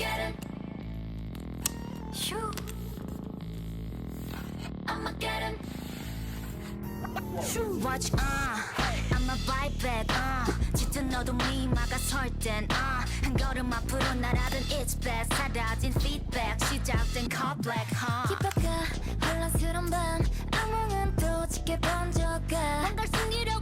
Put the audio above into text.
Armageddon. Shoo. Armageddon. Shoo. Watch, I'ma bite back, 짙은 어둠이 막아설 땐, 한 걸음 앞으로 날아든 it's best. 사라진 feedback, 시작된 cut black, 힙합가 혼란스러운 밤 악몽은 또 짙게 번져가. 뭔가를 숨기려고